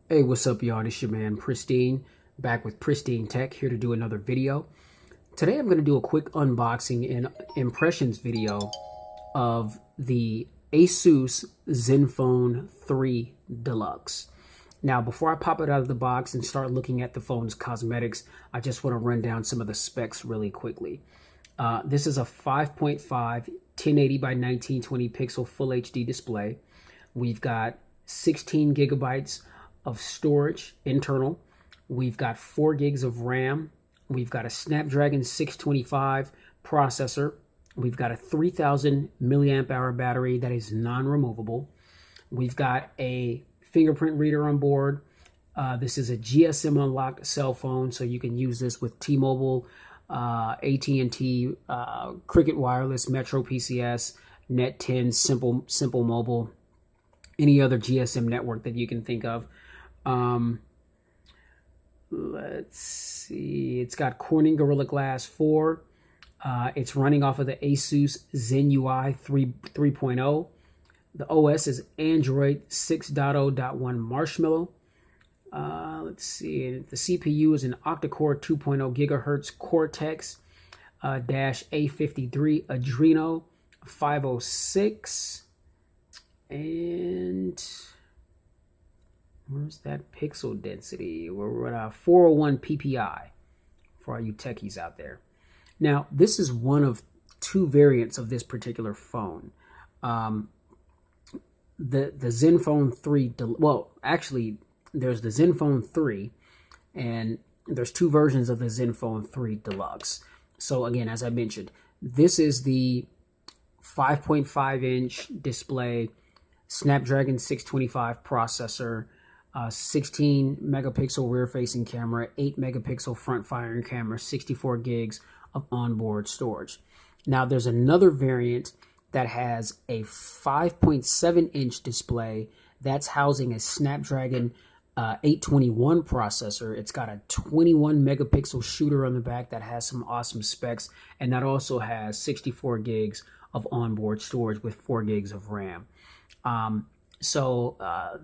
Hey, what's up, y'all? It's your man Pristine, back with Pristine Tech, here to do another video. Today I'm going to do a quick unboxing and impressions video of the Asus Zenfone 3 Deluxe. Now, before I pop it out of the box and start looking at the phone's cosmetics, I just want to run down some of the specs really quickly. This is a 5.5 1080 by 1920 pixel Full HD display. We've got 16 gigabytes of storage internal. We've got 4 gigs of RAM. We've got a Snapdragon 625 processor. We've got a 3000 milliamp hour battery that is non-removable. We've got a fingerprint reader on board. This is a GSM unlocked cell phone, so you can use this with T-Mobile, AT&T, Cricket Wireless, Metro PCS, Net 10, Simple Mobile, any other GSM network that you can think of. Let's see. It's got Corning Gorilla Glass 4. It's running off of the Asus Zenui 3.0. The OS is Android 6.0.1 Marshmallow. Let's see. The CPU is an octa-core 2.0 gigahertz Cortex -A53 Adreno 506. And where's that pixel density? We're at 401 PPI for all you techies out there. Now, this is one of 2 variants of this particular phone. The Zenfone 3, well, actually, there's the Zenfone 3, and there's 2 versions of the Zenfone 3 Deluxe. So again, as I mentioned, this is the 5.5-inch display, Snapdragon 625 processor, 16 megapixel rear facing camera, 8 megapixel front firing camera, 64 gigs of onboard storage. Now there's another variant that has a 5.7-inch display that's housing a Snapdragon 821 processor. It's got a 21 megapixel shooter on the back that has some awesome specs, and that also has 64 gigs of onboard storage with 4 gigs of RAM. So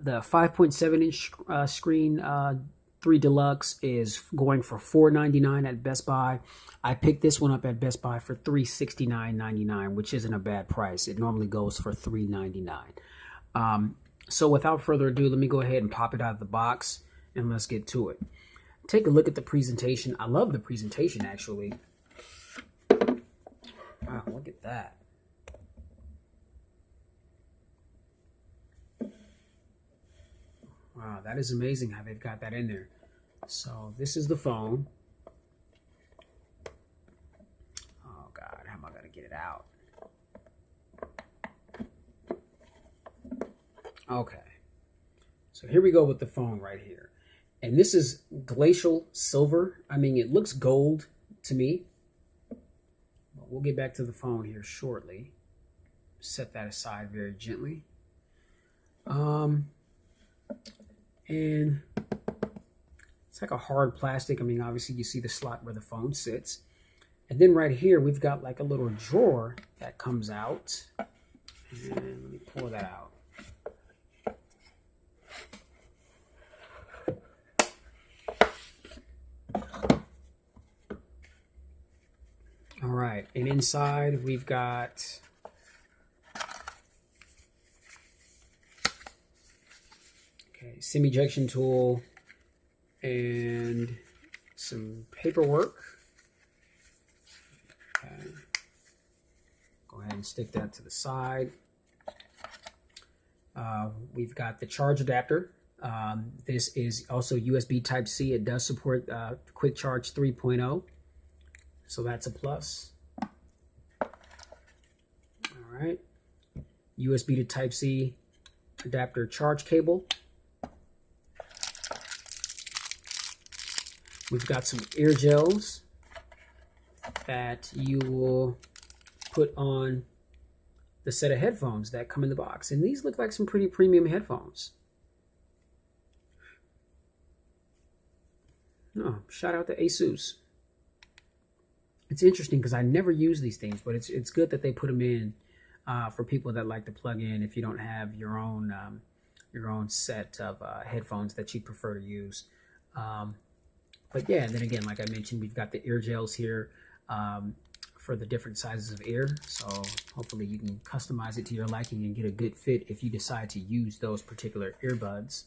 the 5.7-inch screen 3 Deluxe is going for $499 at Best Buy. I picked this one up at Best Buy for $369.99, which isn't a bad price. It normally goes for $399. So without further ado, let me go ahead and pop it out of the box and let's get to it. Take a look at the presentation. I love the presentation, actually. Wow, look at that. Wow, that is amazing how they've got that in there. So this is the phone. Oh God, how am I gonna get it out? Okay, so here we go with the phone right here. And this is glacial silver. I mean, it looks gold to me. But we'll get back to the phone here shortly. Set that aside very gently. And it's like a hard plastic. I mean, obviously you see the slot where the phone sits. And then right here, we've got like a little drawer that comes out. And let me pull that out. All right, and inside we've got SIM ejection tool and some paperwork. Okay. Go ahead and stick that to the side. We've got the charge adapter. This is also USB Type-C. It does support Quick Charge 3.0, so that's a plus. All right, USB to Type-C adapter charge cable. We've got some ear gels that you will put on the set of headphones that come in the box. And these look like some pretty premium headphones. Oh, shout out to Asus. It's interesting because I never use these things, but it's good that they put them in for people that like to plug in if you don't have your own set of headphones that you prefer to use. But yeah, and then again, like I mentioned, we've got the ear gels here for the different sizes of ear. So hopefully you can customize it to your liking and get a good fit if you decide to use those particular earbuds.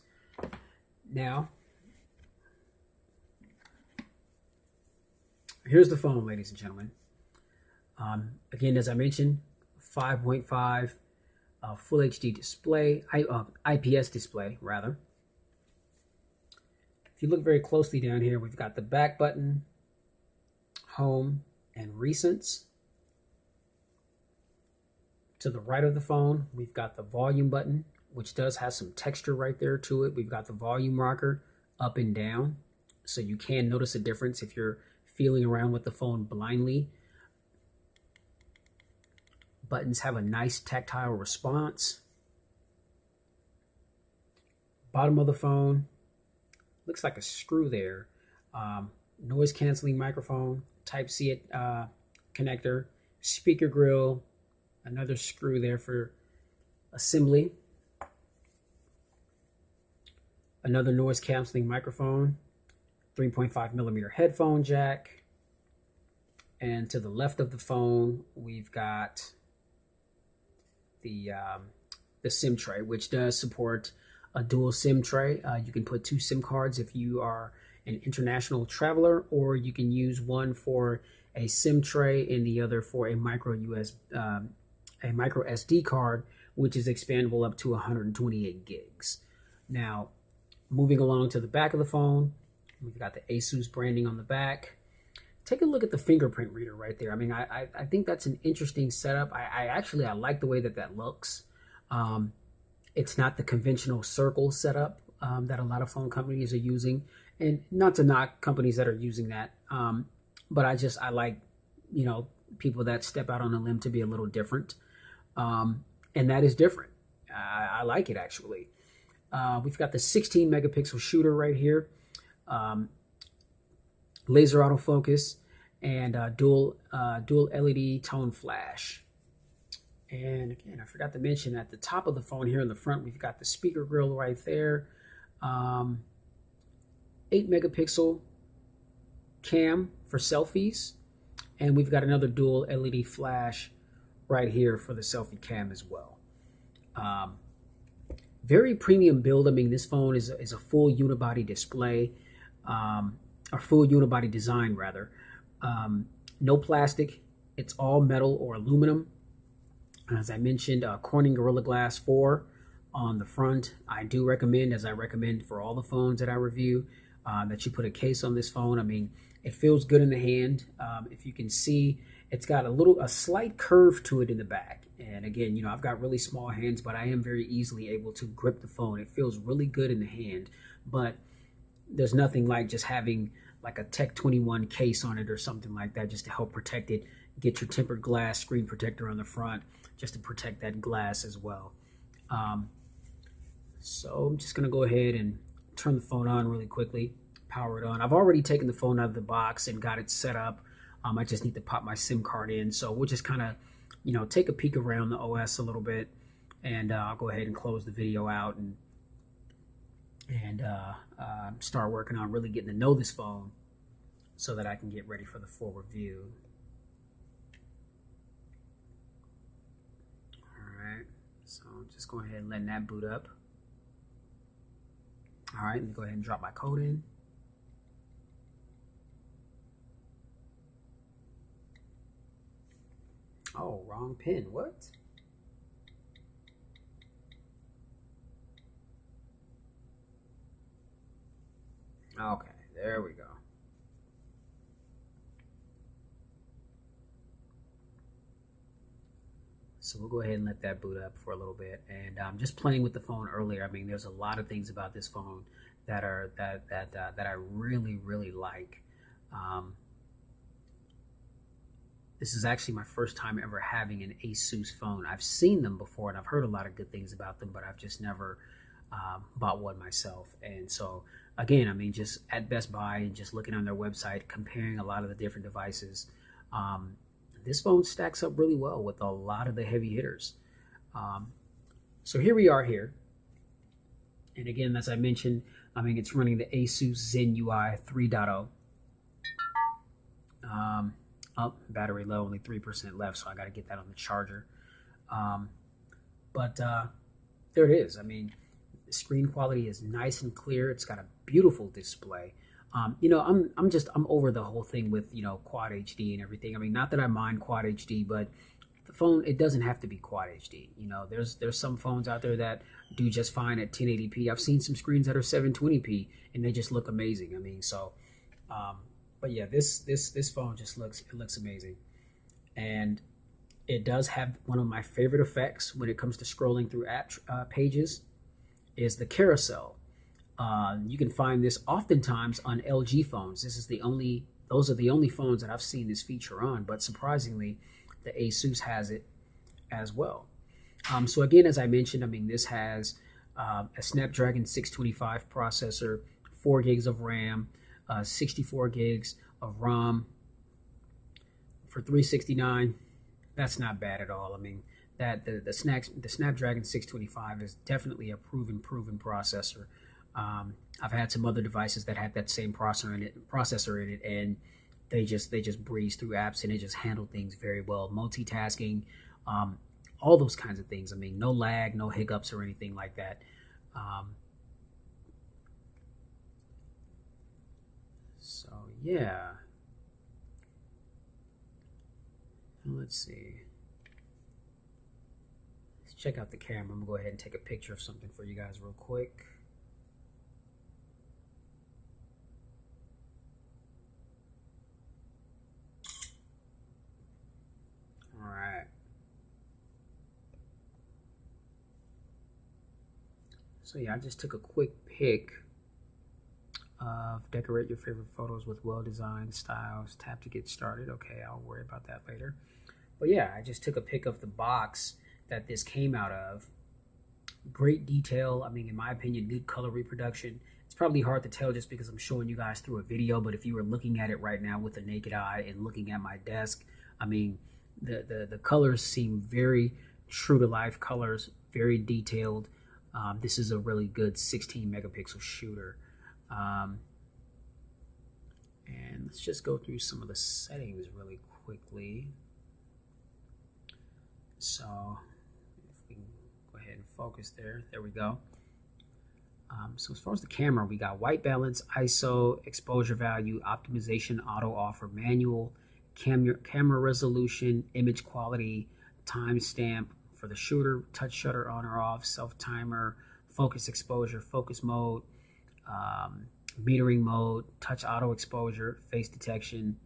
Now, here's the phone, ladies and gentlemen. Again, as I mentioned, 5.5 Full HD display, IPS display, rather. If you look very closely down here, we've got the back button, home, and recents. To the right of the phone, we've got the volume button, which does have some texture right there to it. We've got the volume rocker up and down, so you can notice a difference if you're feeling around with the phone blindly. Buttons have a nice tactile response. Bottom of the phone, looks like a screw there. Noise canceling microphone, Type-C connector, speaker grill, another screw there for assembly. Another noise canceling microphone, 3.5 millimeter headphone jack. And to the left of the phone, we've got the SIM tray, which does support a dual SIM tray. You can put 2 SIM cards if you are an international traveler, or you can use one for a SIM tray and the other for a micro SD card, which is expandable up to 128 gigs. Now, moving along to the back of the phone, we've got the Asus branding on the back. Take a look at the fingerprint reader right there. I mean, I think that's an interesting setup. I like the way that looks. It's not the conventional circle setup that a lot of phone companies are using. And not to knock companies that are using that, but I like, people that step out on a limb to be a little different. And that is different. I like it, actually. We've got the 16 megapixel shooter right here. Laser autofocus, and dual LED tone flash. And again, I forgot to mention at the top of the phone here in the front, we've got the speaker grill right there. 8 megapixel cam for selfies, and we've got another dual LED flash right here for the selfie cam as well. Very premium build. I mean, this phone is a full unibody display. Or full unibody design, rather. No plastic. It's all metal or aluminum. As I mentioned, Corning Gorilla Glass 4 on the front. I do recommend, as I recommend for all the phones that I review, that you put a case on this phone. I mean, it feels good in the hand. If you can see, it's got a slight curve to it in the back. And again, I've got really small hands, but I am very easily able to grip the phone. It feels really good in the hand, but there's nothing like just having like a Tech 21 case on it or something like that just to help protect it. Get your tempered glass screen protector on the front just to protect that glass as well. So I'm just going to go ahead and turn the phone on really quickly, power it on. I've already taken the phone out of the box and got it set up. I just need to pop my SIM card in. So we'll just kind of, take a peek around the OS a little bit, and I'll go ahead and close the video out and start working on really getting to know this phone so that I can get ready for the full review. Alright, so just go ahead and let that boot up. Alright, let me go ahead and drop my code in. Oh, wrong pin. What? Okay, there we go. So we'll go ahead and let that boot up for a little bit. And just playing with the phone earlier, I mean, there's a lot of things about this phone that I really, really like. This is actually my first time ever having an Asus phone. I've seen them before and I've heard a lot of good things about them, but I've just never bought one myself. And so again, I mean, just at Best Buy and just looking on their website, comparing a lot of the different devices, this phone stacks up really well with a lot of the heavy hitters. So here we are here. And again, as I mentioned, I mean, it's running the Asus Zenfone 3.0. Battery low, only 3% left, so I got to get that on the charger. But there it is. I mean, the screen quality is nice and clear. It's got a beautiful display. You know, I'm over the whole thing with, you know, Quad HD and everything. I mean, not that I mind Quad HD, but the phone, it doesn't have to be Quad HD. You know, there's some phones out there that do just fine at 1080p. I've seen some screens that are 720p and they just look amazing. I mean, so, but yeah, this phone just looks amazing. And it does have one of my favorite effects when it comes to scrolling through app pages is the carousel. You can find this oftentimes on LG phones. Those are the only phones that I've seen this feature on, but surprisingly, the Asus has it as well. So again, as I mentioned, I mean, this has a Snapdragon 625 processor, 4 gigs of RAM, 64 gigs of ROM for $369. That's not bad at all. I mean, that the Snapdragon 625 is definitely a proven processor. I've had some other devices that had that same processor in it, and they just breeze through apps and it just handle things very well. Multitasking, all those kinds of things. I mean, no lag, no hiccups or anything like that. So yeah, let's see. Let's check out the camera. I'm gonna go ahead and take a picture of something for you guys real quick. All right. So yeah, I just took a quick pic of decorate your favorite photos with well-designed styles. Tap to get started. Okay, I'll worry about that later. But yeah, I just took a pic of the box that this came out of. Great detail. I mean, in my opinion, good color reproduction. It's probably hard to tell just because I'm showing you guys through a video, but if you were looking at it right now with the naked eye and looking at my desk, I mean, the colors seem very true to life colors, very detailed. This is a really good 16 megapixel shooter. And let's just go through some of the settings really quickly. So if we can go ahead and focus there, there we go. So as far as the camera, we got white balance, ISO, exposure value, optimization, auto offer, manual, camera resolution, image quality, timestamp for the shooter, touch shutter on or off, self timer, focus exposure, focus mode, metering mode, touch auto exposure, face detection,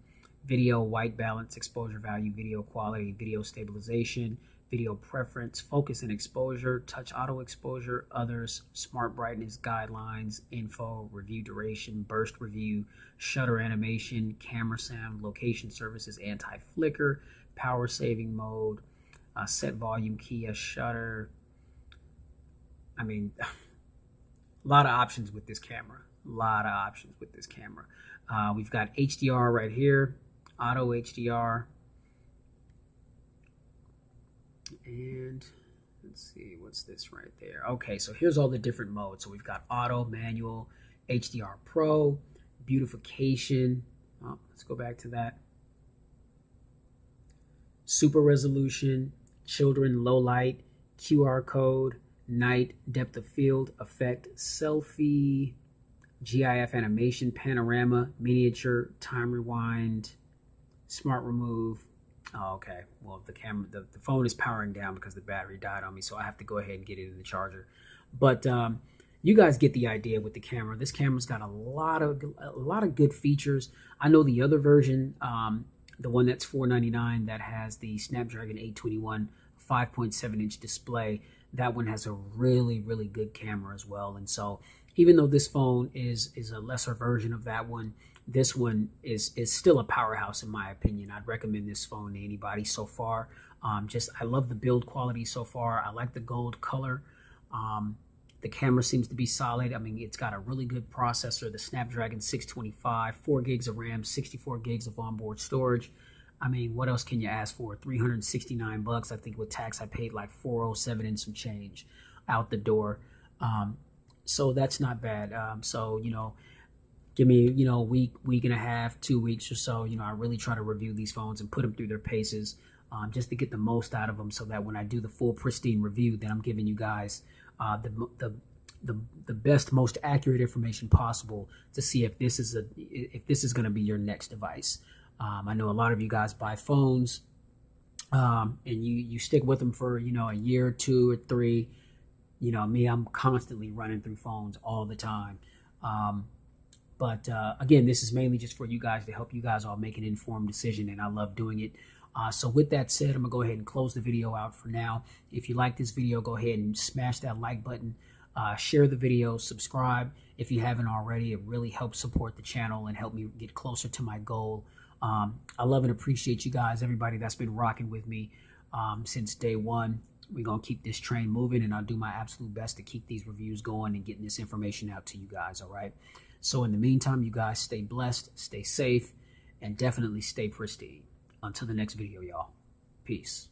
video white balance, exposure value, video quality, video stabilization, video preference, focus and exposure, touch auto exposure, others, smart brightness, guidelines, info, review duration, burst review, shutter animation, camera sound, location services, anti-flicker, power saving mode, set volume key as shutter. I mean, a lot of options with this camera. We've got HDR right here, auto HDR. And let's see, what's this right there? Okay, so here's all the different modes. So we've got auto, manual, HDR Pro, beautification. Oh, let's go back to that. Super resolution, children, low light, QR code, night, depth of field, effect, selfie, GIF animation, panorama, miniature, time rewind, smart remove. Oh, okay. Well, the camera, the phone is powering down because the battery died on me, so I have to go ahead and get it in the charger. But you guys get the idea with the camera. This camera's got a lot of good features. I know the other version, the one that's $499 that has the Snapdragon 821 5.7-inch display. That one has a really good camera as well. And so, even though this phone is a lesser version of that one, this one is still a powerhouse in my opinion. I'd recommend this phone to anybody so far. I love the build quality so far. I like the gold color. The camera seems to be solid. I mean, it's got a really good processor, the Snapdragon 625, 4 gigs of RAM, 64 gigs of onboard storage. I mean, what else can you ask for? $369. I think with tax, I paid like $407 and some change out the door. So that's not bad. So, give me, a week and a half, 2 weeks or so. I really try to review these phones and put them through their paces, just to get the most out of them, so that when I do the full pristine review, then I'm giving you guys the best, most accurate information possible to see if this is going to be your next device. I know a lot of you guys buy phones, and you stick with them for a year or 2 or 3. Me, I'm constantly running through phones all the time. But again, this is mainly just for you guys, to help you guys all make an informed decision, and I love doing it. So with that said, I'm gonna go ahead and close the video out for now. If you like this video, go ahead and smash that like button, share the video, subscribe if you haven't already. It really helps support the channel and help me get closer to my goal. I love and appreciate you guys, everybody that's been rocking with me since day one. We're going to keep this train moving, and I'll do my absolute best to keep these reviews going and getting this information out to you guys, all right? So in the meantime, you guys stay blessed, stay safe, and definitely stay pristine. Until the next video, y'all. Peace.